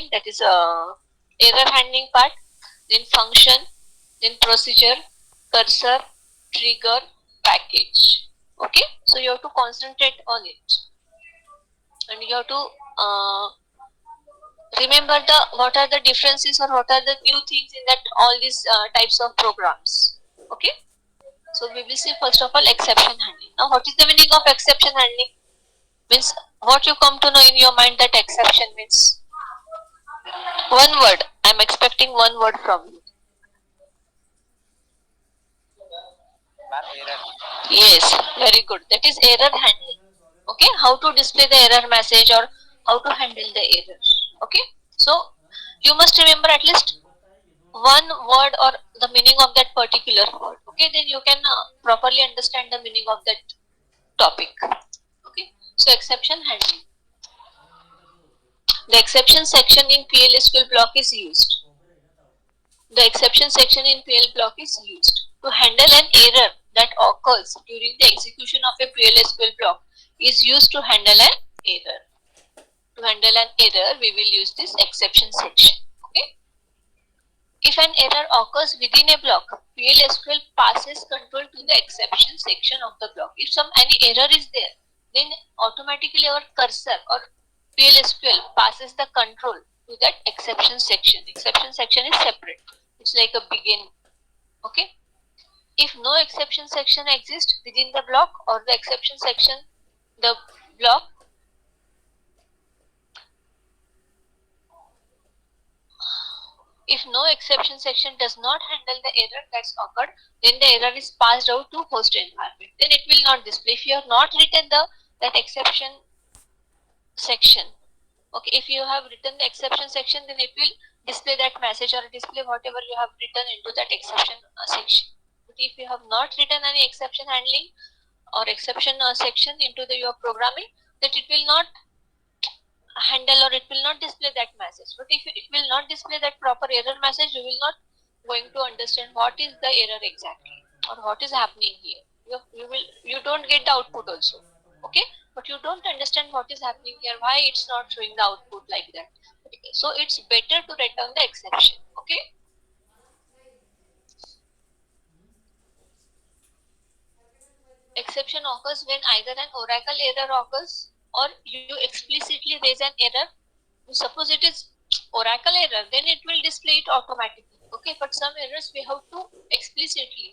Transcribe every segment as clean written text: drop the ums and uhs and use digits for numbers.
handling, that is error handling part, then function, then procedure, cursor, trigger, package. Okay, so you have to concentrate on it, and you have to remember the what are the differences or what are the new things in that all these types of programs. Okay, so we will see first of all exception handling. Now what is the meaning of exception handling? Means what you come to know in your mind that exception means. One word, I'm expecting one word from you. Error. Yes, very good. That is error handling. Okay, how to display the error message or how to handle the error. Okay, so you must remember at least one word or the meaning of that particular word. Okay, then you can properly understand the meaning of that topic. Okay, so exception handling. The exception section in PL/SQL block is used. The exception section in PL block is used to handle an error that occurs during the execution of a PL/SQL block is used to handle an error. To handle an error, we will use this exception section. Okay. If an error occurs within a block, PL/SQL passes control to the exception section of the block. If any error is there, then automatically our cursor or PL/SQL passes the control to that exception section. Exception section is separate. It's like a begin. Okay. If no exception section exists within the block or the exception section, the block if no exception section does not handle the error that's occurred, then the error is passed out to host environment. Then it will not display. If you have not written that exception section, okay, if you have written the exception section, then it will display that message or display whatever you have written into that exception section. But if you have not written any exception handling or exception section into your programming, that it will not handle or it will not display that message. But if it will not display that proper error message, you will not going to understand what is the error exactly or what is happening here. You don't get the output also. Okay, but you don't understand what is happening here, why it's not showing the output like that. Okay. So it's better to write down the exception. Okay. Exception occurs when either an Oracle error occurs or you explicitly raise an error. Suppose it is Oracle error, then it will display it automatically. Okay, but some errors we have to explicitly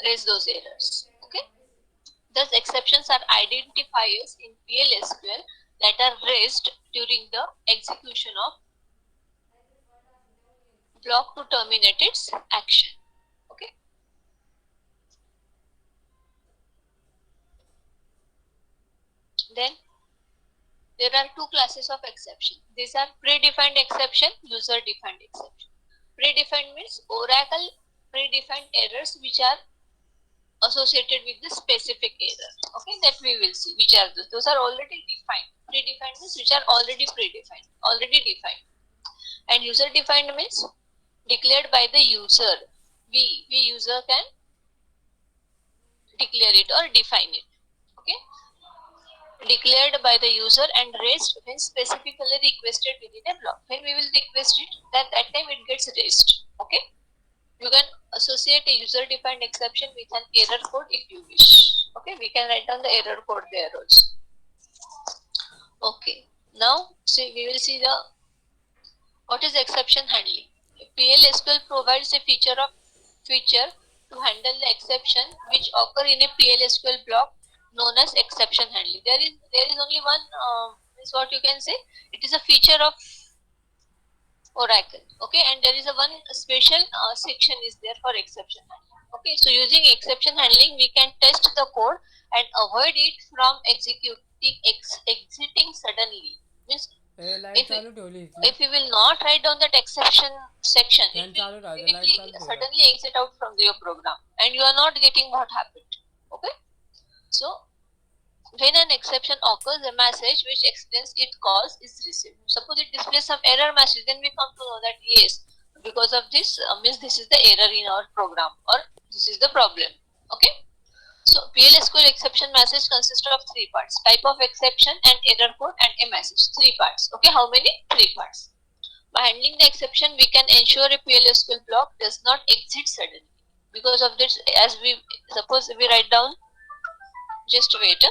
raise those errors. Okay, thus exceptions are identifiers in PL/SQL that are raised during the execution of block to terminate its action. Okay. Then there are two classes of exception. These are predefined exception, user-defined exception. Predefined means Oracle predefined errors which are associated with the specific error. Okay, that we will see which are those. Those are already defined. Predefined means which are already defined. And user-defined means declared by the user. We user can declare it or define it. Okay, declared by the user and raised when specifically requested within a block. When we will request it, then that time it gets raised. Okay, you can associate a user defined exception with an error code if you wish. Okay, we can write down the error code there also. Okay, now see we will see the what is exception handling. PL/SQL provides a feature to handle the exception which occur in a PL/SQL block known as exception handling. There is only one is what you can say. It is a feature of Oracle. Okay, and there is a one special section is there for exception handling. Okay, so using exception handling, we can test the code and avoid it from exiting suddenly. Means if we will not write down that exception section, it will directly suddenly exit out from your program, and you are not getting what happened. Okay, so when an exception occurs, a message which explains its cause is received. Suppose it displays some error message, then we come to know that yes, because of this, means this is the error in our program or this is the problem. Okay. So PLSQL exception message consists of three parts: type of exception and error code and a message. Three parts. Okay, how many? Three parts. By handling the exception, we can ensure a PLSQL block does not exit suddenly. Because of this, as we suppose we write down, just wait.